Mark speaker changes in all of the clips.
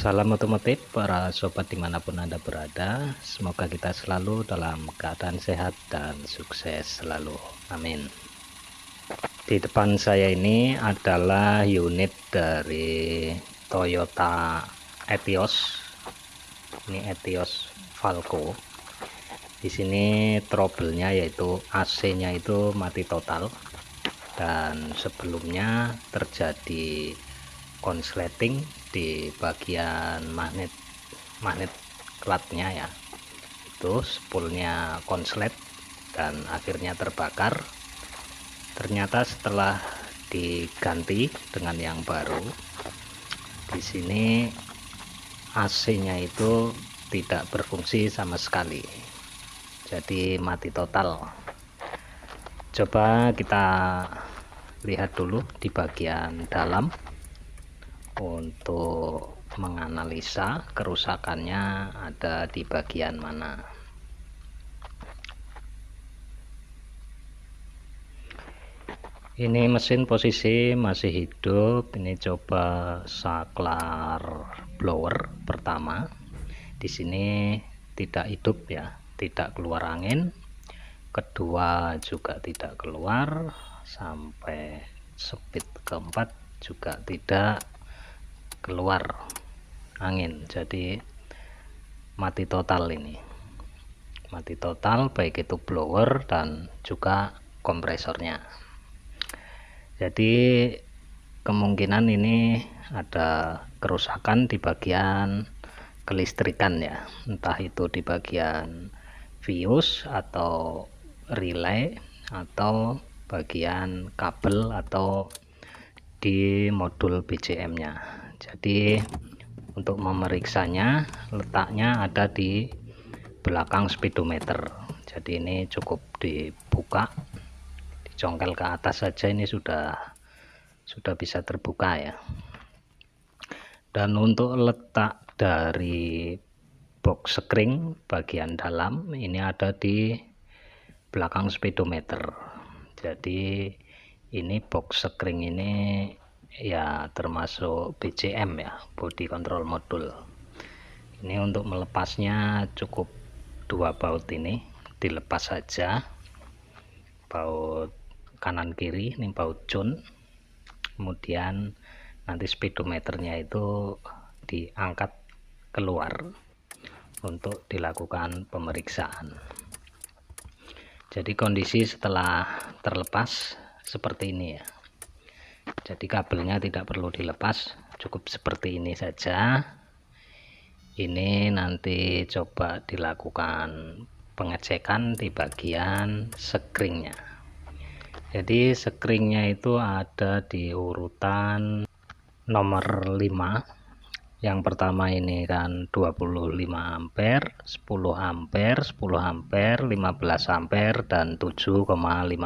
Speaker 1: Salam otomotif para sobat dimanapun Anda berada. Semoga kita selalu dalam keadaan sehat dan sukses selalu, amin. Di depan saya ini adalah unit dari Toyota Etios. Ini Etios Falco. Di sini trouble-nya yaitu AC-nya itu mati total, dan sebelumnya terjadi konsleting di bagian magnet klatnya ya, itu spoolnya konslet dan akhirnya terbakar. Ternyata setelah diganti dengan yang baru, di sini AC-nya itu tidak berfungsi sama sekali, jadi mati total. Coba kita lihat dulu di bagian dalam untuk menganalisa kerusakannya ada di bagian mana. Ini mesin posisi masih hidup. Ini coba saklar blower pertama. Di sini tidak hidup ya, tidak keluar angin. Kedua juga tidak keluar, sampai speed keempat juga tidak keluar angin, jadi mati total. Ini mati total, baik itu blower dan juga kompresornya. Jadi kemungkinan ini ada kerusakan di bagian kelistrikan ya, entah itu di bagian fuse atau relay atau bagian kabel atau di modul BCM nya. Jadi untuk memeriksanya, letaknya ada di belakang speedometer. Jadi ini cukup dibuka, dicongkel ke atas saja, ini sudah bisa terbuka ya. Dan untuk letak dari box sekring bagian dalam ini ada di belakang speedometer. Jadi ini box sekring ini ya termasuk BCM ya, body control module. Ini untuk melepasnya cukup dua baut, ini dilepas saja, baut kanan kiri, ini baut John. Kemudian nanti speedometernya itu diangkat keluar untuk dilakukan pemeriksaan. Jadi kondisi setelah terlepas seperti ini ya. Jadi kabelnya tidak perlu dilepas, cukup seperti ini saja. Ini nanti coba dilakukan pengecekan di bagian sekringnya. Jadi sekringnya itu ada di urutan nomor 5. Yang pertama ini kan 25 ampere, 10 ampere, 10 ampere, 15 ampere, dan 7,5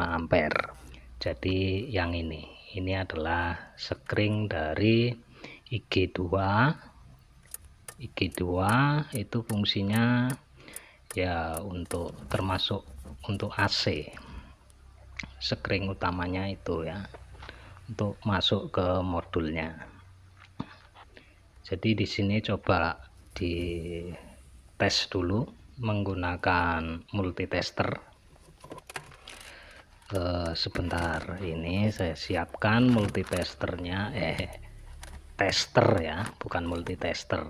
Speaker 1: ampere. Jadi yang ini adalah sekring dari IG2. IG2 itu fungsinya ya untuk termasuk untuk AC. Sekring utamanya itu ya, untuk masuk ke modulnya. Jadi di sini coba di tes dulu menggunakan multitester. Sebentar, ini saya siapkan multitesternya, tester ya, bukan multitester,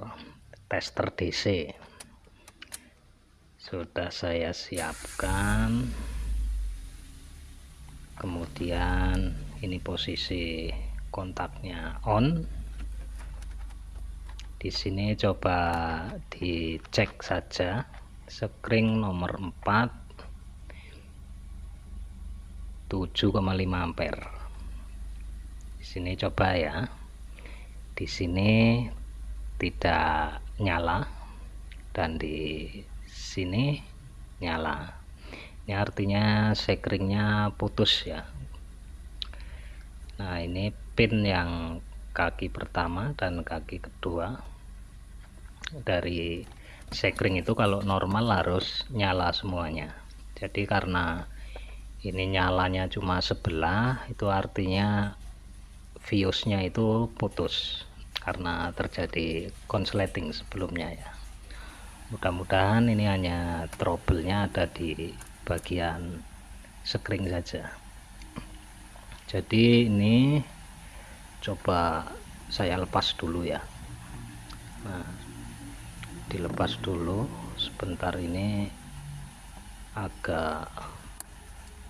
Speaker 1: tester DC sudah saya siapkan. Kemudian ini posisi kontaknya on. Di sini coba dicek saja sekring nomor 4, 7,5 ampere. Di sini coba ya. Di sini tidak nyala dan di sini nyala. Ini artinya sekringnya putus ya. Nah, ini pin yang kaki pertama dan kaki kedua dari sekring itu kalau normal harus nyala semuanya. Jadi karena ini nyalanya cuma sebelah, itu artinya fuse-nya itu putus karena terjadi konsleting sebelumnya ya. Mudah-mudahan ini hanya trouble-nya ada di bagian sekring saja. Jadi ini coba saya lepas dulu ya. Nah, dilepas dulu sebentar, ini agak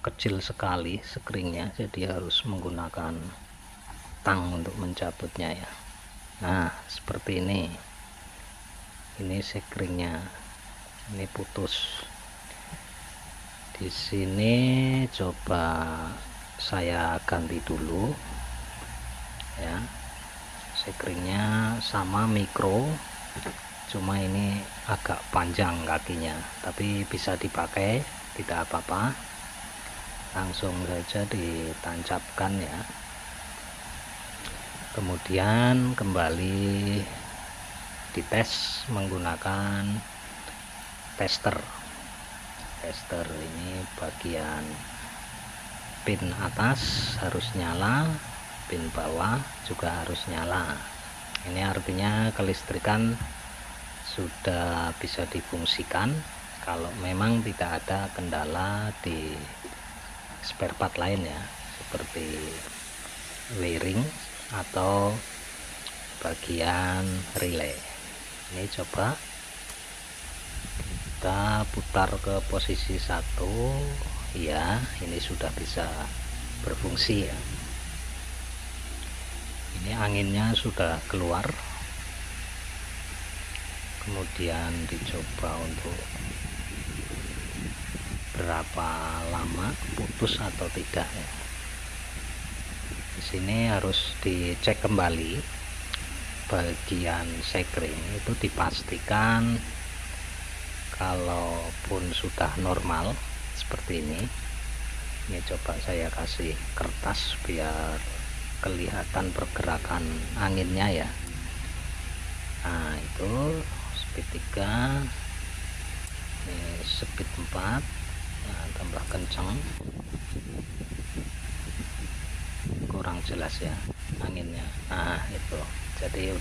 Speaker 1: kecil sekali sekringnya, jadi harus menggunakan tang untuk mencabutnya ya. Nah, seperti ini sekringnya, ini putus. Di sini coba saya ganti dulu ya. Sekringnya sama mikro, cuma ini agak panjang kakinya, tapi bisa dipakai, tidak apa-apa. Langsung saja ditancapkan ya. Kemudian kembali dites menggunakan tester. Ini bagian pin atas harus nyala, pin bawah juga harus nyala. Ini artinya kelistrikan sudah bisa difungsikan kalau memang tidak ada kendala di spare part lain ya, seperti wiring atau bagian relay. Ini coba kita putar ke posisi 1 ya, ini sudah bisa berfungsi ya. Ini anginnya sudah keluar. Kemudian dicoba untuk berapa lama putus atau tidak ya. Di sini harus dicek kembali bagian sekring itu, dipastikan kalaupun sudah normal seperti ini. Ini coba saya kasih kertas biar kelihatan pergerakan anginnya ya. Nah, itu speed 3, ini speed 4. Nah, tambah kencang, kurang jelas ya anginnya. Nah, itu jadi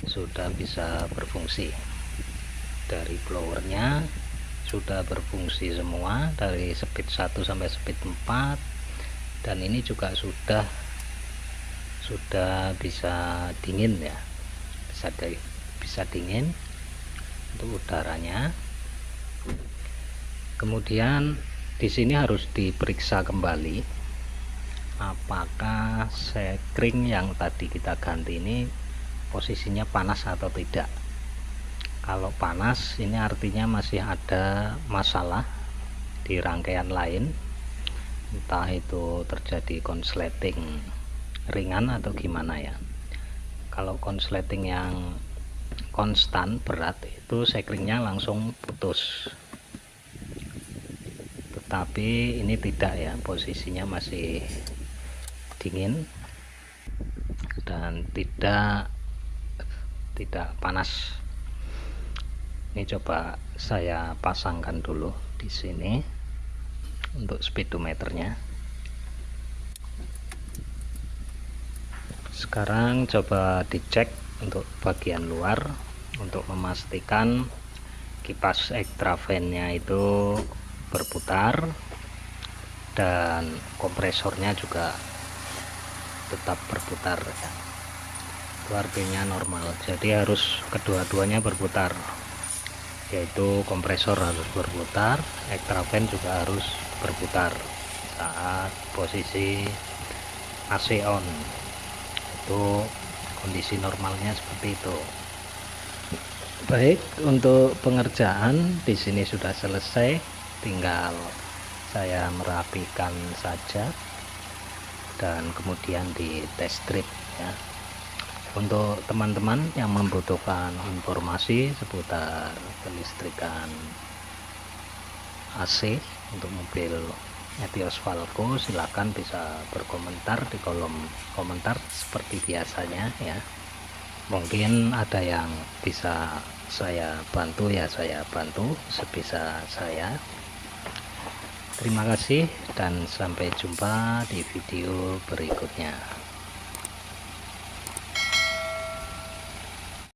Speaker 1: sudah bisa berfungsi. Dari blowernya sudah berfungsi semua, dari speed 1 sampai speed 4, dan ini juga sudah bisa dingin ya, bisa dingin untuk udaranya. Kemudian di sini harus diperiksa kembali apakah sekring yang tadi kita ganti ini posisinya panas atau tidak. Kalau panas, ini artinya masih ada masalah di rangkaian lain, entah itu terjadi konsleting ringan atau gimana ya. Kalau konsleting yang konstan berat itu sekringnya langsung putus, tetapi ini tidak ya, posisinya masih dingin dan tidak panas. Ini coba saya pasangkan dulu di sini untuk speedometernya. Sekarang coba dicek untuk bagian luar untuk memastikan kipas extra fan-nya itu berputar dan kompresornya juga tetap berputar ya. Itu artinya normal, jadi harus kedua-duanya berputar, yaitu kompresor harus berputar, extra fan juga harus berputar saat posisi AC on. Itu kondisi normalnya seperti itu. Baik, untuk pengerjaan di sini sudah selesai, tinggal saya merapikan saja dan kemudian di test strip ya. Untuk teman-teman yang membutuhkan informasi seputar kelistrikan AC untuk mobil Etios Falco, silakan bisa berkomentar di kolom komentar seperti biasanya ya. Mungkin ada yang bisa saya bantu ya, saya bantu sebisa saya. Terima kasih dan sampai jumpa di video berikutnya.